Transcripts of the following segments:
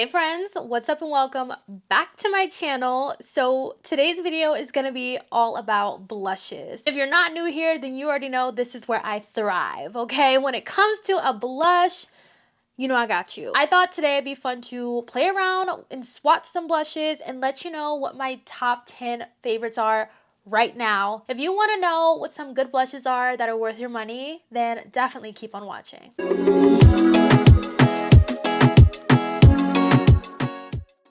Hey friends, what's up and welcome back to my channel. So today's video is going to be all about blushes. If you're not new here, then you already know this is where I thrive, okay? When it comes to a blush, you know I got you. I thought today it'd be fun to play around and swatch some blushes and let you know what my top 10 favorites are right now. If you want to know what some good blushes are that are worth your money, then definitely keep on watching.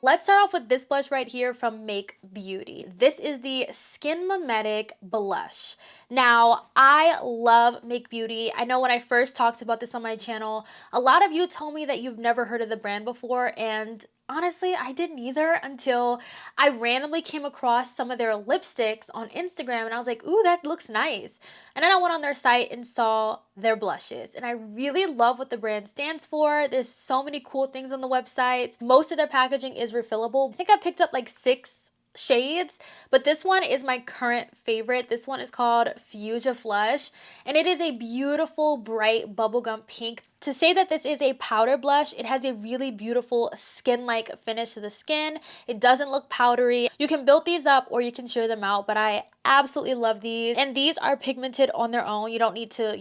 Let's start off with this blush right here from Make Beauty. This is the Skin Mimetic Blush. Now, I love Make Beauty. I know when I first talked about this on my channel, a lot of you told me that you've never heard of the brand before, and honestly, I didn't either until I randomly came across some of their lipsticks on Instagram and I was like, ooh, that looks nice. And then I went on their site and saw their blushes. And I really love what the brand stands for. There's so many cool things on the website. Most of their packaging is refillable. I think I picked up like 6 shades, but this one is my current favorite. This one is called Fuchsia Flush, and it is a beautiful bright bubblegum pink. To say that this is a powder blush, it has a really beautiful skin-like finish to the skin. It doesn't look powdery. You can build these up or you can shear them out, but I absolutely love these. And these are pigmented on their own. You don't need to,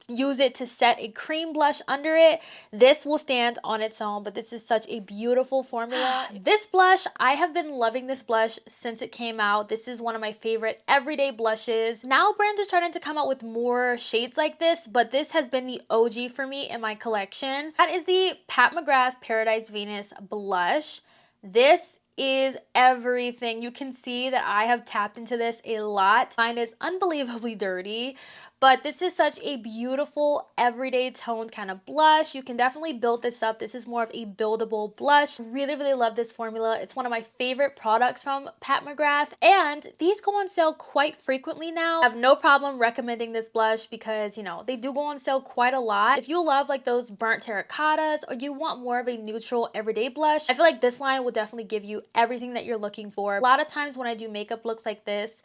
use it to set a cream blush under it. This will stand on its own, but this is such a beautiful formula. This blush, I have been loving this blush since it came out. This is one of my favorite everyday blushes. Now brands are starting to come out with more shades like this, but this has been the OG for me in my collection. That is the Pat McGrath Paradise Venus blush. This is everything. You can see that I have tapped into this a lot. Mine is unbelievably dirty, but this is such a beautiful everyday toned kind of blush. You can definitely build this up. This is more of a buildable blush. Really, really love this formula. It's one of my favorite products from Pat McGrath, and these go on sale quite frequently now. I have no problem recommending this blush because, they do go on sale quite a lot. If you love like those burnt terracottas or you want more of a neutral everyday blush, I feel like this line will definitely give you everything that you're looking for. A lot of times when I do makeup looks like this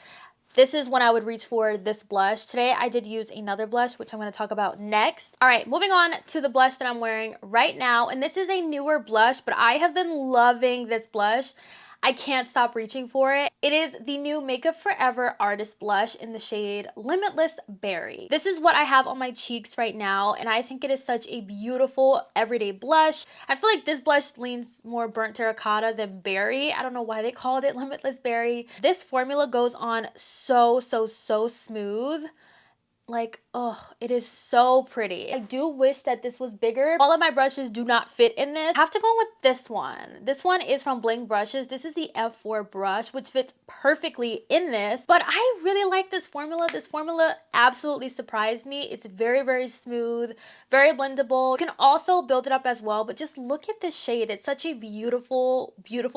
is when I would reach for this blush. Today I did use another blush, which I'm going to talk about next. All right, moving on to the blush that I'm wearing right now. And this is a newer blush, but I have been loving this blush. I can't stop reaching for it. It is the new Makeup Forever Artist Blush in the shade Limitless Berry. This is what I have on my cheeks right now, and I think it is such a beautiful everyday blush. I feel like this blush leans more burnt terracotta than berry. I don't know why they called it Limitless Berry. This formula goes on so smooth. Like, oh, it is so pretty. I do wish that this was bigger. All of my brushes do not fit in this. I have to go with this one. This one is from Blinged brushes. This is the F4 brush, which fits perfectly in this. But I really like this formula. This formula absolutely surprised me. It's very smooth, very blendable. You can also build it up as well, but just look at this shade. It's such a beautiful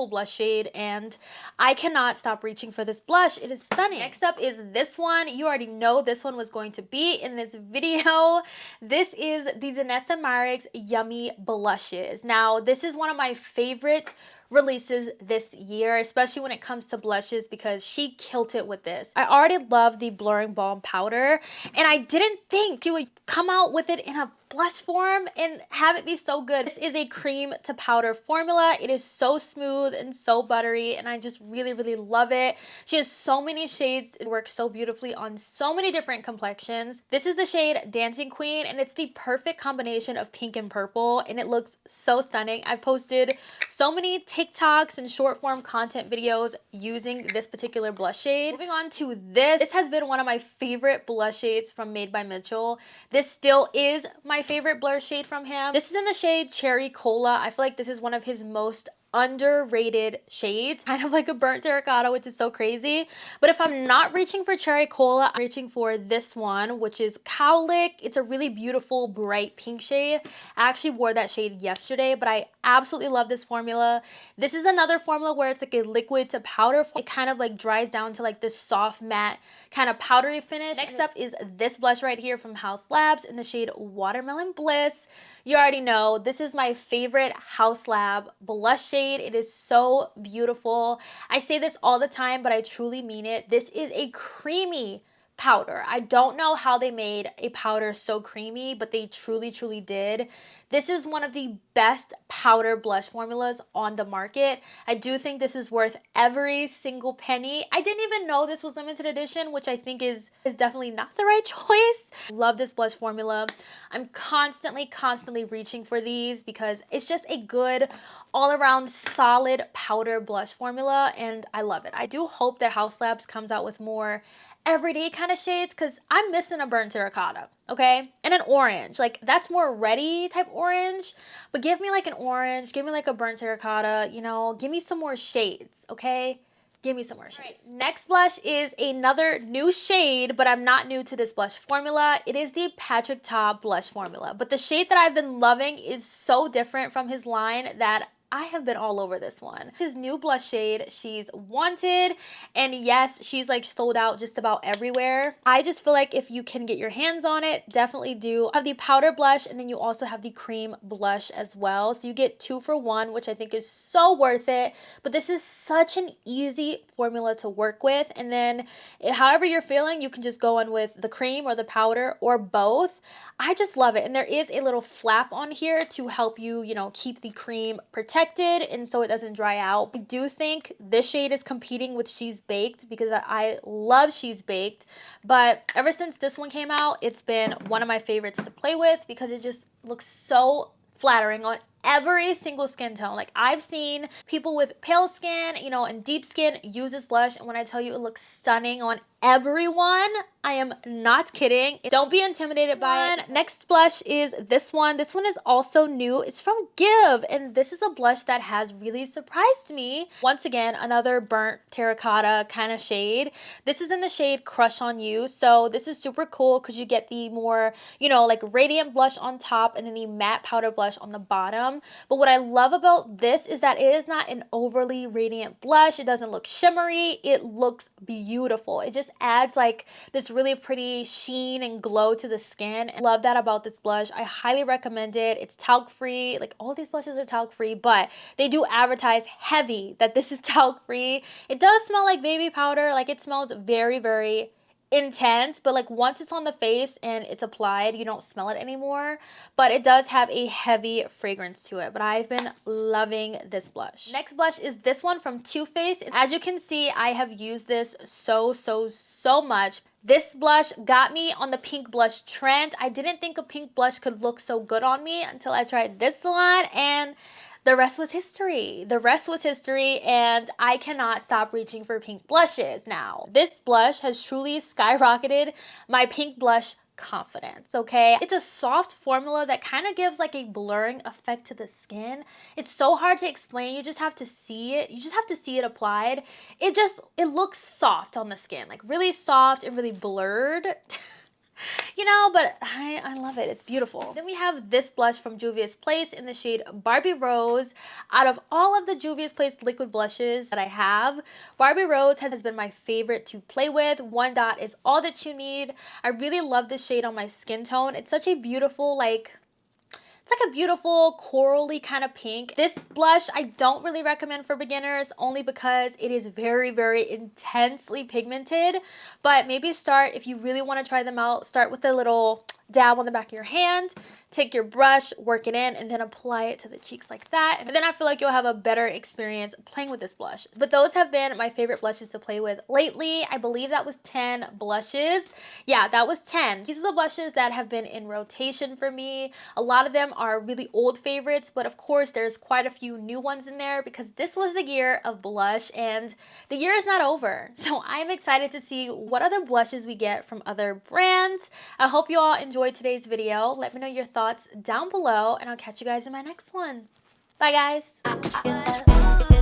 blush shade, and I cannot stop reaching for this blush. It is stunning. Next up is this one. You already know this one was going to be in this video. This is the Danessa Myricks Yummy Blushes. Now, this is one of my favorite releases this year, especially when it comes to blushes, because she killed it with this. I already love the Blurring Balm powder, and I didn't think she would come out with it in a blush form and have it be so good. This is a cream to powder formula. It is so smooth and so buttery, and I just really love it. She has so many shades. It works so beautifully on so many different complexions. This is the shade Dancing Queen, and it's the perfect combination of pink and purple, and it looks so stunning. I've posted so many TikToks and short form content videos using this particular blush shade. Moving on to this. This has been one of my favorite blush shades from Made by Mitchell. This still is my favorite blush shade from him. This is in the shade Cherry Cola. I feel like this is one of his most underrated shades, kind of like a burnt terracotta, which is so crazy. But if I'm not reaching for Cherry Cola, I'm reaching for this one, which is Cowlick. It's a really beautiful bright pink shade. I actually wore that shade yesterday, but I absolutely love this formula. This is another formula where it's like a liquid to powder. It kind of like dries down to like this soft matte kind of powdery finish. Next up is this blush right here from Haus Labs in the shade Watermelon Bliss. You already know this is my favorite Haus Lab blush shade. It is so beautiful. I say this all the time, but I truly mean it. This is a creamy powder. I don't know how they made a powder so creamy, but they truly, truly did. This is one of the best powder blush formulas on the market. I do think this is worth every single penny. I didn't even know this was limited edition, which I think is definitely not the right choice. Love this blush formula. I'm constantly reaching for these because it's just a good all-around solid powder blush formula, and I love it. I do hope that Haus Labs comes out with more everyday kind of shades because I'm missing a burnt terracotta, okay? And an orange. Like, that's more ready type orange, but give me like an orange, give me like a burnt terracotta, you know, give me some more shades, okay? Give me some more shades. Right. Next blush is another new shade, but I'm not new to this blush formula. It is the Patrick Ta blush formula, but the shade that I've been loving is so different from his line that I have been all over this one. His new blush shade, She's Wanted, and yes, she's like sold out just about everywhere. I just feel like if you can get your hands on it, definitely do. I have the powder blush, and then you also have the cream blush as well. So you get 2 for 1, which I think is so worth it. But this is such an easy formula to work with. And then however you're feeling, you can just go in with the cream or the powder or both. I just love it. And there is a little flap on here to help you, you know, keep the cream protected and so it doesn't dry out. I do think this shade is competing with She's Baked because I love She's Baked. But ever since this one came out, it's been one of my favorites to play with because it just looks so flattering on every single skin tone. Like, I've seen people with pale skin, you know, and deep skin use this blush, and when I tell you it looks stunning on everyone, I am not kidding. Don't be intimidated by it. Next blush is this one. This one is also new. It's from Give, and this is a blush that has really surprised me. Once again, another burnt terracotta kind of shade. This is in the shade Crush on You, so this is super cool because you get the more, you know, like radiant blush on top and then the matte powder blush on the bottom. But what I love about this is that it is not an overly radiant blush. It doesn't look shimmery. It looks beautiful. It just adds like this really pretty sheen and glow to the skin. I love that about this blush. I highly recommend it. It's talc free. Like, all these blushes are talc free, but they do advertise heavy that this is talc free. It does smell like baby powder. Like, it smells very, very intense, but like once it's on the face and it's applied, you don't smell it anymore. But it does have a heavy fragrance to it. But I've been loving this blush. Next blush is this one from Too Faced. As you can see, I have used this so much. This blush got me on the pink blush trend. I didn't think a pink blush could look so good on me until I tried this one, and the rest was history. The rest was history, and I cannot stop reaching for pink blushes now. This blush has truly skyrocketed my pink blush confidence, okay? It's a soft formula that kind of gives like a blurring effect to the skin. It's so hard to explain. You just have to see it. You just have to see it applied. It looks soft on the skin, like really soft and really blurred. You know, but I love it. It's beautiful. Then we have this blush from Juvia's Place in the shade Barbie Rose. Out of all of the Juvia's Place liquid blushes that I have, Barbie Rose has been my favorite to play with. One dot is all that you need. I really love this shade on my skin tone. It's such a beautiful, like, it's like a beautiful corally kind of pink. This blush I don't really recommend for beginners only because it is very, very intensely pigmented. But maybe start, if you really want to try them out, start with a little dab on the back of your hand, take your brush, work it in, and then apply it to the cheeks like that. And then I feel like you'll have a better experience playing with this blush. But those have been my favorite blushes to play with lately. I believe that was 10 blushes. Yeah, that was 10. These are the blushes that have been in rotation for me. A lot of them are really old favorites, but of course there's quite a few new ones in there because this was the year of blush and the year is not over. So I'm excited to see what other blushes we get from other brands. I hope you all enjoyed today's video. Let me know your thoughts down below and I'll catch you guys in my next one. Bye guys.